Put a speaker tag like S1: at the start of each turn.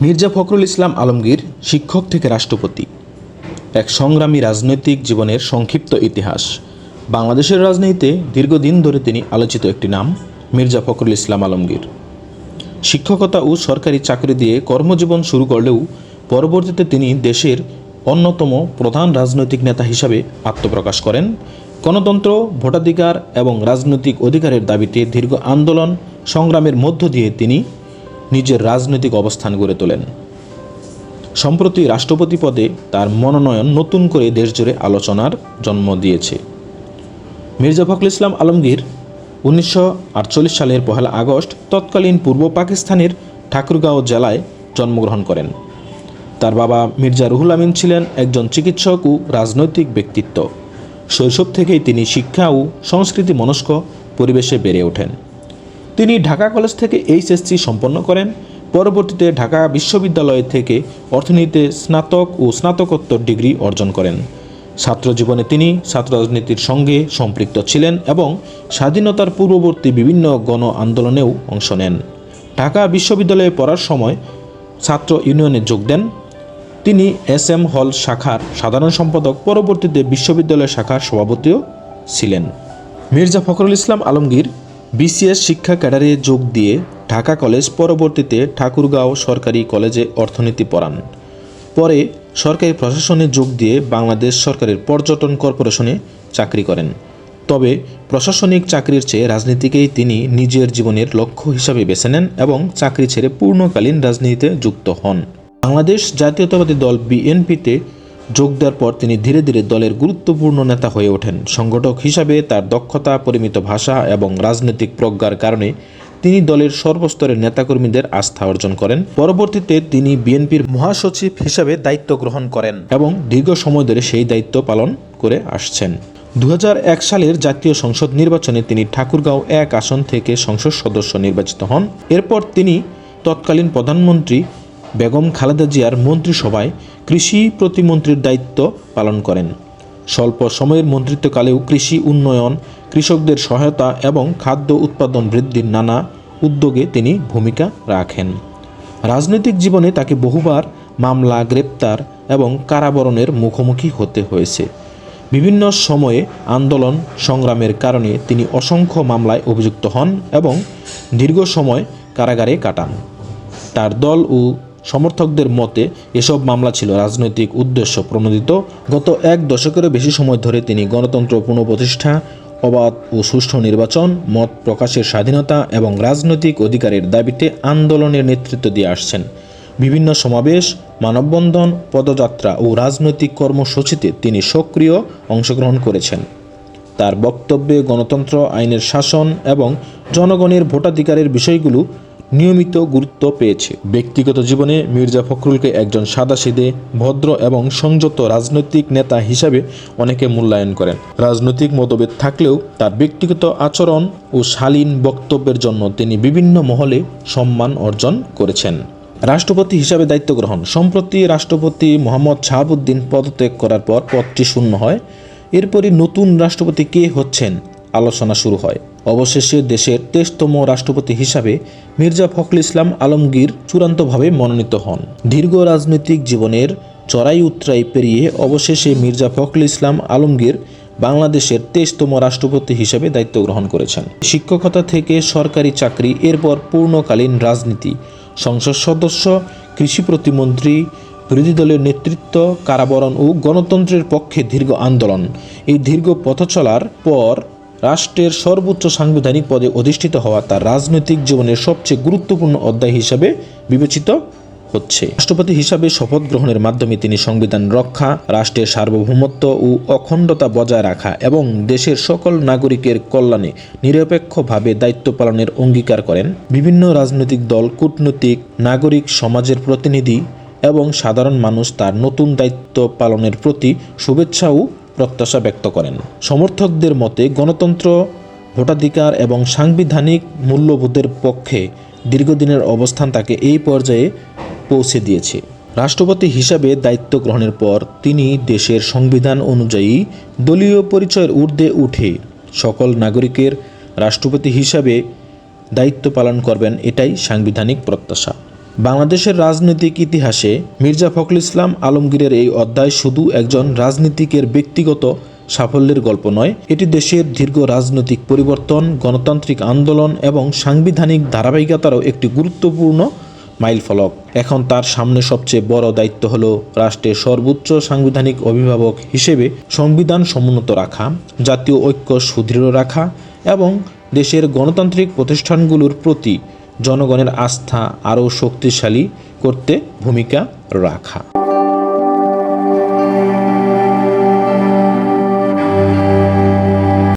S1: মির্জা ফখরুল ইসলাম আলমগীর শিক্ষক থেকে রাষ্ট্রপতি, এক সংগ্রামী রাজনৈতিক জীবনের সংক্ষিপ্ত ইতিহাস। বাংলাদেশের রাজনীতিতে দীর্ঘদিন ধরে তিনি আলোচিত একটি নাম মির্জা ফখরুল ইসলাম আলমগীর। শিক্ষকতা ও সরকারি চাকরি দিয়ে কর্মজীবন শুরু করলেও পরবর্তীতে তিনি দেশের অন্যতম প্রধান রাজনৈতিক নেতা হিসাবে আত্মপ্রকাশ করেন। গণতন্ত্র, ভোটাধিকার এবং রাজনৈতিক অধিকারের দাবিতে দীর্ঘ আন্দোলন সংগ্রামের মধ্য দিয়ে তিনি নিজের রাজনৈতিক অবস্থান গড়ে তোলেন। সম্প্রতি রাষ্ট্রপতি পদে তার মনোনয়ন নতুন করে দেশজুড়ে আলোচনার জন্ম দিয়েছে। মির্জা ফখরুল ইসলাম আলমগীর 1948 সালের 1 আগস্ট তৎকালীন পূর্ব পাকিস্তানের ঠাকুরগাঁও জেলায় জন্মগ্রহণ করেন। তার বাবা মির্জা রুহুল আমিন ছিলেন একজন চিকিৎসক ও রাজনৈতিক ব্যক্তিত্ব। শৈশব থেকেই তিনি শিক্ষা ও সংস্কৃতি মনস্ক পরিবেশে বেড়ে ওঠেন। তিনি ঢাকা কলেজ থেকে HSC সম্পন্ন করেন। পরবর্তীতে ঢাকা বিশ্ববিদ্যালয় থেকে অর্থনীতিতে স্নাতক ও স্নাতকোত্তর ডিগ্রি অর্জন করেন। ছাত্র জীবনে তিনি ছাত্র রাজনীতির সঙ্গে সম্পৃক্ত ছিলেন এবং স্বাধীনতার পূর্ববর্তী বিভিন্ন গণ আন্দোলনেও অংশ নেন। ঢাকা বিশ্ববিদ্যালয়ে পড়ার সময় ছাত্র ইউনিয়নে যোগ দেন। তিনি SM হল শাখার সাধারণ সম্পাদক, পরবর্তীতে বিশ্ববিদ্যালয় শাখার সভাপতিও ছিলেন। মির্জা ফখরুল ইসলাম আলমগীর BCS শিক্ষা ক্যাডারে যোগ দিয়ে ঢাকা কলেজ, পরবর্তীতে ঠাকুরগাঁও সরকারি কলেজে অর্থনীতি পড়ান। পরে সরকারি প্রশাসনে যোগ দিয়ে বাংলাদেশ সরকারের পর্যটন কর্পোরেশনে চাকরি করেন। তবে প্রশাসনিক চাকরির চেয়ে রাজনীতিকেই তিনি নিজের জীবনের লক্ষ্য হিসাবে বেছে নেন এবং চাকরি ছেড়ে পূর্ণকালীন রাজনীতিতে যুক্ত হন। বাংলাদেশ জাতীয়তাবাদী দল BNPতে যোগ দেওয়ার পর তিনি ধীরে ধীরে দলের গুরুত্বপূর্ণ নেতা হয়ে ওঠেন। সংগঠক হিসাবে তার দক্ষতা, পরিমিত ভাষা এবং রাজনৈতিক প্রজ্ঞার কারণে তিনি দলের সর্বস্তরের নেতাকর্মীদের আস্থা অর্জন করেন। পরবর্তীতে তিনি বিএনপির মহাসচিব হিসাবে দায়িত্ব গ্রহণ করেন এবং দীর্ঘ সময় ধরে সেই দায়িত্ব পালন করে আসছেন। 2001 সালের জাতীয় সংসদ নির্বাচনে তিনি ঠাকুরগাঁও 1 আসন থেকে সংসদ সদস্য নির্বাচিত হন। এরপর তিনি তৎকালীন প্রধানমন্ত্রী বেগম খালেদা জিয়ার মন্ত্রিসভায় কৃষি প্রতিমন্ত্রীর দায়িত্ব পালন করেন। স্বল্প সময়ের মন্ত্রিত্বকালেও কৃষি উন্নয়ন, কৃষকদের সহায়তা এবং খাদ্য উৎপাদন বৃদ্ধির নানা উদ্যোগে তিনি ভূমিকা রাখেন। রাজনৈতিক জীবনে তাকে বহুবার মামলা, গ্রেপ্তার এবং কারাবরণের মুখোমুখি হতে হয়েছে। বিভিন্ন সময়ে আন্দোলন সংগ্রামের কারণে তিনি অসংখ্য মামলায় অভিযুক্ত হন এবং দীর্ঘ সময় কারাগারে কাটান। তার দল ও সমর্থকদের মতে এসব মামলা ছিল রাজনৈতিক উদ্দেশ্য প্রণোদিত। গত 1 দশকেরও বেশি সময় ধরে তিনি গণতন্ত্র পুনঃপ্রতিষ্ঠা, অবাধ ও সুষ্ঠু নির্বাচন, মত প্রকাশের স্বাধীনতা এবং রাজনৈতিক অধিকারের দাবিতে আন্দোলনের নেতৃত্ব দিয়ে আসছেন। বিভিন্ন সমাবেশ, মানববন্ধন, পদযাত্রা ও রাজনৈতিক কর্মসূচিতে তিনি সক্রিয় অংশগ্রহণ করেছেন। তার বক্তব্যে গণতন্ত্র, আইনের শাসন এবং জনগণের ভোটাধিকারের বিষয়গুলো নিয়মিত গুরুত্ব পেয়েছে। ব্যক্তিগত জীবনে মির্জা ফখরুলকে একজন সাদাসিধে, ভদ্র এবং সংযত রাজনৈতিক নেতা হিসাবে অনেকে মূল্যায়ন করেন। রাজনৈতিক মতভেদ থাকলেও তার ব্যক্তিগত আচরণ ও শালীন বক্তব্যের জন্য তিনি বিভিন্ন মহলে সম্মান অর্জন করেছেন। রাষ্ট্রপতি হিসাবে দায়িত্ব গ্রহণ। সম্প্রতি রাষ্ট্রপতি মোহাম্মদ শাহাবুদ্দিন পদত্যাগ করার পর পদটি শূন্য হয়। এরপরই নতুন রাষ্ট্রপতি কে হচ্ছেন আলোচনা শুরু হয়। অবশেষে দেশের 23তম রাষ্ট্রপতি হিসাবে মির্জা ফখরুল ইসলাম আলমগীর চূড়ান্তভাবে মনোনীত হন। দীর্ঘ রাজনৈতিক জীবনের চড়াই উতরাই পেরিয়ে অবশেষে মির্জা ফখরুল ইসলাম আলমগীর বাংলাদেশের 23তম রাষ্ট্রপতি হিসেবে দায়িত্ব গ্রহণ করেছেন। শিক্ষকতা থেকে সরকারি চাকরি, এরপর পূর্ণকালীন রাজনীতি, সংসদ সদস্য, কৃষি প্রতিমন্ত্রী, বিরোধী দলের নেতৃত্ব, কারাবরণ ও গণতন্ত্রের পক্ষে দীর্ঘ আন্দোলন। এই দীর্ঘ পথ চলার পর রাষ্ট্রের সর্বোচ্চ সাংবিধানিক পদে অধিষ্ঠিত হওয়া তার রাজনৈতিক জীবনের সবচেয়ে গুরুত্বপূর্ণ অধ্যায় হিসাবে বিবেচিত হচ্ছে। রাষ্ট্রপতি হিসাবে শপথ গ্রহণের মাধ্যমে তিনি সংবিধান রক্ষা, রাষ্ট্রের সার্বভৌমত্ব ও অখণ্ডতা বজায় রাখা এবং দেশের সকল নাগরিকের কল্যাণে নিরপেক্ষভাবে দায়িত্ব পালনের অঙ্গীকার করেন। বিভিন্ন রাজনৈতিক দল, কূটনৈতিক, নাগরিক সমাজের প্রতিনিধি এবং সাধারণ মানুষ তার নতুন দায়িত্ব পালনের প্রতি শুভেচ্ছা ও প্রত্যাশা ব্যক্ত করেন। সমর্থকদের মতে গণতন্ত্র, ভোটাধিকার এবং সাংবিধানিক মূল্যবোধের পক্ষে দীর্ঘদিনের অবস্থান তাকে এই পর্যায়ে পৌঁছে দিয়েছে। রাষ্ট্রপতি হিসাবে দায়িত্ব গ্রহণের পর তিনি দেশের সংবিধান অনুযায়ী দলীয় পরিচয়ের ঊর্ধ্বে উঠে সকল নাগরিকের রাষ্ট্রপতি হিসাবে দায়িত্ব পালন করবেন, এটাই সাংবিধানিক প্রত্যাশা। বাংলাদেশের রাজনৈতিক ইতিহাসে মির্জা ফখরুল ইসলাম আলমগীরের এই অধ্যায় শুধু একজন রাজনীতিকের ব্যক্তিগত সাফল্যের গল্প নয়, এটি দেশের দীর্ঘ রাজনৈতিক পরিবর্তন, গণতান্ত্রিক আন্দোলন এবং সাংবিধানিক ধারাবাহিকতারও একটি গুরুত্বপূর্ণ মাইলফলক। এখন তার সামনে সবচেয়ে বড় দায়িত্ব হলো রাষ্ট্রের সর্বোচ্চ সাংবিধানিক অভিভাবক হিসেবে সংবিধান সমুন্নত রাখা, জাতীয় ঐক্য সুদৃঢ় রাখা এবং দেশের গণতান্ত্রিক প্রতিষ্ঠানগুলোর প্রতি জনগণের আস্থা আরও শক্তিশালী করতে ভূমিকা রাখা।